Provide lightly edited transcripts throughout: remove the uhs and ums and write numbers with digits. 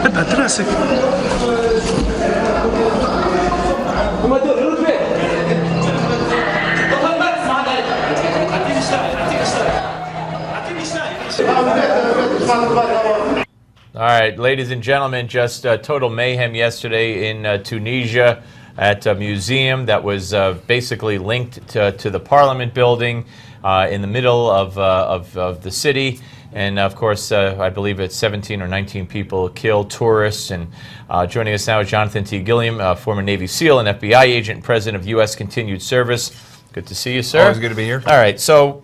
ابعد راسك. All right, ladies and gentlemen, just total mayhem yesterday in Tunisia at a museum that was basically linked to the Parliament building in the middle of the city. And of course, I believe it's 17 or 19 people killed, tourists. And joining us now is Jonathan T. Gilliam, former Navy SEAL and FBI agent, president of U.S. Continued Service. Good to see you, sir. Always good to be here. All right, so,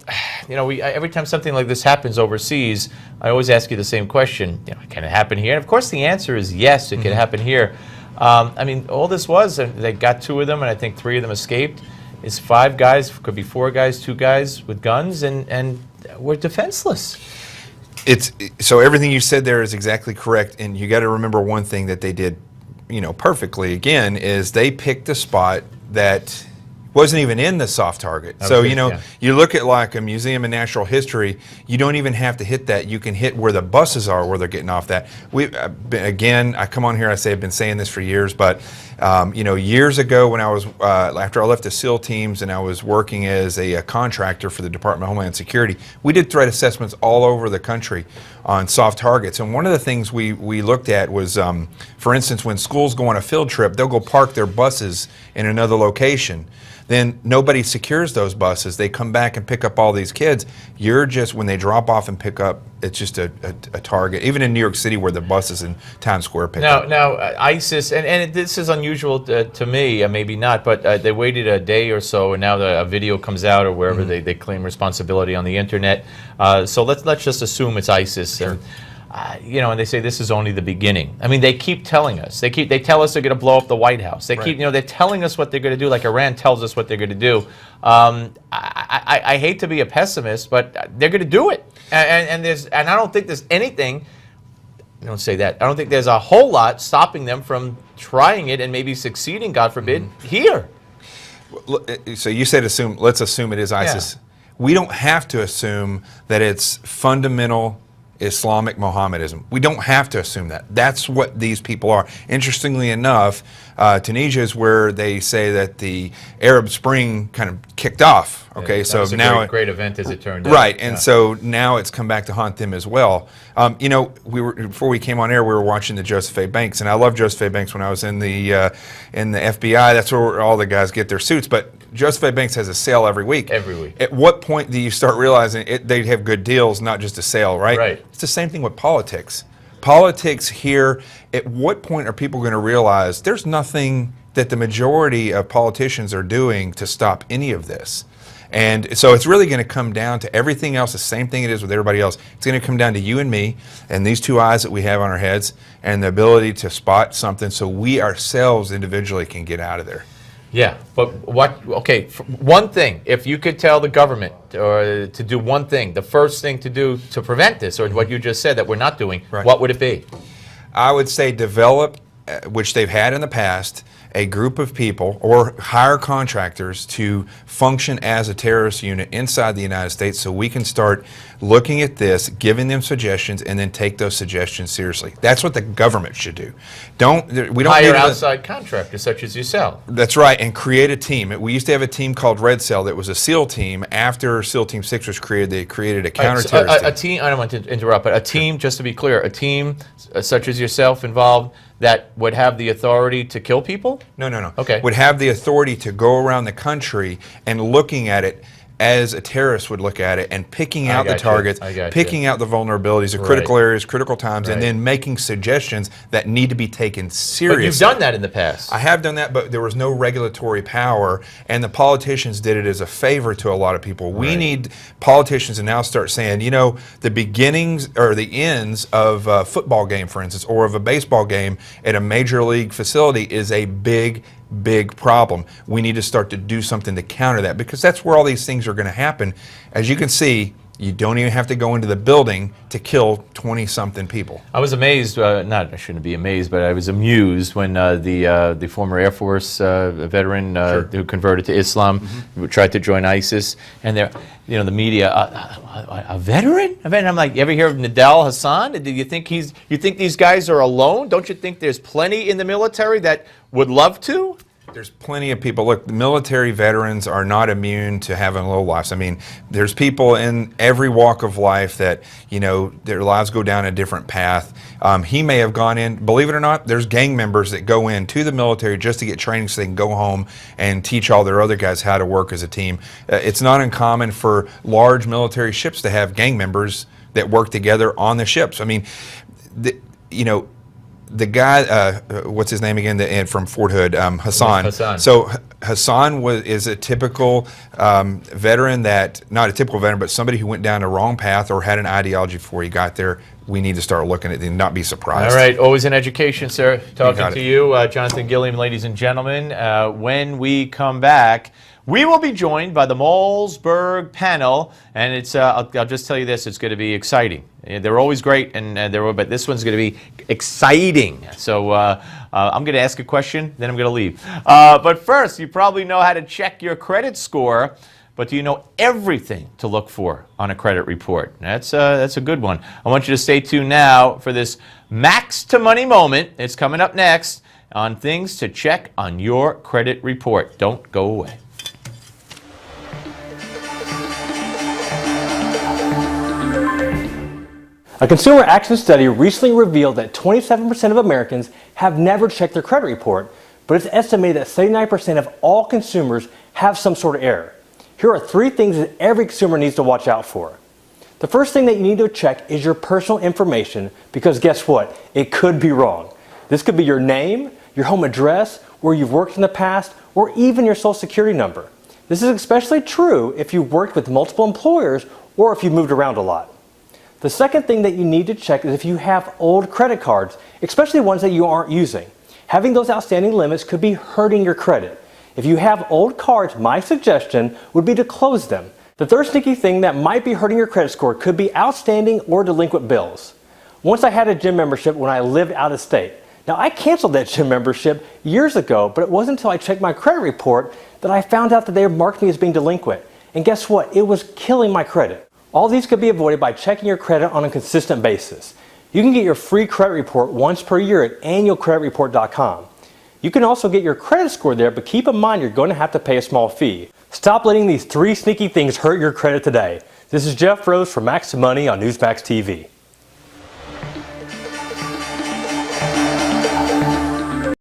you know, every time something like this happens overseas, I always ask you the same question. You know, can it happen here? And of course, the answer is yes, it can happen here. I mean, all this was, they got 2 of them, and I think 3 of them escaped. Is 5 guys, could be 4 guys, 2 guys with guns, and we're defenseless. So everything you said there is exactly correct, and you got to remember one thing that they did, you know, perfectly again, is they picked a spot that wasn't even in the soft target. So, you know, you look at like a museum of natural history, you don't even have to hit that. You can hit where the buses are, where they're getting off that. Again, I come on here, I say I've been saying this for years, but, you know, years ago when I was, after I left the SEAL teams and I was working as a contractor for the Department of Homeland Security, we did threat assessments all over the country on soft targets. And one of the things we looked at was, for instance, when schools go on a field trip, they'll go park their buses in another location. Then nobody secures those buses. They come back and pick up all these kids. You're just, when they drop off and pick up, it's just a target. Even in New York City where the buses in Times Square pick up. Now, ISIS, and this is unusual to me, maybe not, but they waited a day or so, and now a video comes out or wherever they claim responsibility on the internet. So let's just assume it's ISIS. Sure. And, you know, and they say this is only the beginning. I mean, they keep telling us. They tell us they're going to blow up the White House. They keep, you know, they're telling us what they're going to do, like Iran tells us what they're going to do. I hate to be a pessimist, but they're going to do it. And I don't think there's anything. Don't say that. I don't think there's a whole lot stopping them from trying it and maybe succeeding, God forbid, here. So you said assume. Let's assume it is ISIS. Yeah. We don't have to assume that it's fundamental Islamic Mohammedanism. We don't have to assume that. That's what these people are. Interestingly enough, Tunisia is where they say that the Arab Spring kind of kicked off. Okay, yeah, so was a now great event as it turned out. Right, and so now it's come back to haunt them as well. You know, before we came on air, we were watching the Joseph A. Banks, and I loved Joseph A. Banks when I was in the FBI. That's where all the guys get their suits, but Joseph A. Banks has a sale every week. Every week. At what point do you start realizing they have good deals, not just a sale, right? Right. It's the same thing with politics. Politics here, at what point are people going to realize there's nothing that the majority of politicians are doing to stop any of this? And so it's really going to come down to everything else, the same thing it is with everybody else. It's going to come down to you and me and these 2 eyes that we have on our heads and the ability to spot something so we ourselves individually can get out of there. Yeah, but okay, one thing, if you could tell the government or to do one thing, the first thing to do to prevent this, or what you just said that we're not doing, what would it be? I would say develop, which they've had in the past, a group of people or hire contractors to function as a terrorist unit inside the United States so we can start looking at this, giving them suggestions, and then take those suggestions seriously. That's what the government should do. We don't hire outside contractors such as yourself. That's right, and create a team. We used to have a team called Red Cell that was a SEAL team. After SEAL Team 6 was created, they created a counter-terrorist team. I don't want to interrupt, but a team, just to be clear, a team such as yourself involved that would have the authority to kill people? No. Okay. Would have the authority to go around the country and looking at it as a terrorist would look at it and picking out the targets, picking out the vulnerabilities, the critical areas, critical times, and then making suggestions that need to be taken seriously. But you've done that in the past. I have done that, but there was no regulatory power, and the politicians did it as a favor to a lot of people. We need politicians to now start saying, you know, the beginnings or the ends of a football game, for instance, or of a baseball game at a major league facility is a big problem. We need to start to do something to counter that because that's where all these things are going to happen. As you can see, You don't even have to go into the building to kill 20-something people. I was amazed, I shouldn't be amazed, but I was amused when the former Air Force veteran who converted to Islam tried to join ISIS, and they're, the media, a veteran? I'm like, you ever hear of Nadal Hassan? Do you think you think these guys are alone? Don't you think there's plenty in the military that would love to? There's plenty of people. Look, the military veterans are not immune to having low lives. I mean, there's people in every walk of life that, their lives go down a different path. He may have gone in, believe it or not, there's gang members that go into the military just to get training so they can go home and teach all their other guys how to work as a team. It's not uncommon for large military ships to have gang members that work together on the ships. I mean, the guy, what's his name again, from Fort Hood, Hassan. Hassan. So Hassan is a typical veteran not a typical veteran, but somebody who went down a wrong path or had an ideology before he got there. We need to start looking at it and not be surprised. All right, always in education, sir. Talking to it. you, Jonathan Gilliam, ladies and gentlemen. When we come back, we will be joined by the Malzberg panel, and it's I'll just tell you this, it's going to be exciting. They're always great, but this one's going to be exciting. So I'm going to ask a question, then I'm going to leave. But first, you probably know how to check your credit score, but do you know everything to look for on a credit report? That's a good one. I want you to stay tuned now for this Max to Money moment. It's coming up next on things to check on your credit report. Don't go away. A consumer action study recently revealed that 27% of Americans have never checked their credit report, but it's estimated that 79% of all consumers have some sort of error. Here are 3 things that every consumer needs to watch out for. The first thing that you need to check is your personal information, because guess what? It could be wrong. This could be your name, your home address, where you've worked in the past, or even your social security number. This is especially true if you've worked with multiple employers or if you've moved around a lot. The second thing that you need to check is if you have old credit cards, especially ones that you aren't using. Having those outstanding limits could be hurting your credit. If you have old cards, my suggestion would be to close them. The third sneaky thing that might be hurting your credit score could be outstanding or delinquent bills. Once I had a gym membership when I lived out of state. Now, I canceled that gym membership years ago, but it wasn't until I checked my credit report that I found out that they had marked me as being delinquent. And guess what? It was killing my credit. All these could be avoided by checking your credit on a consistent basis. You can get your free credit report once per year at annualcreditreport.com. You can also get your credit score there, but keep in mind you're going to have to pay a small fee. Stop letting these 3 sneaky things hurt your credit today. This is Jeff Rose for Max to Money on Newsmax TV.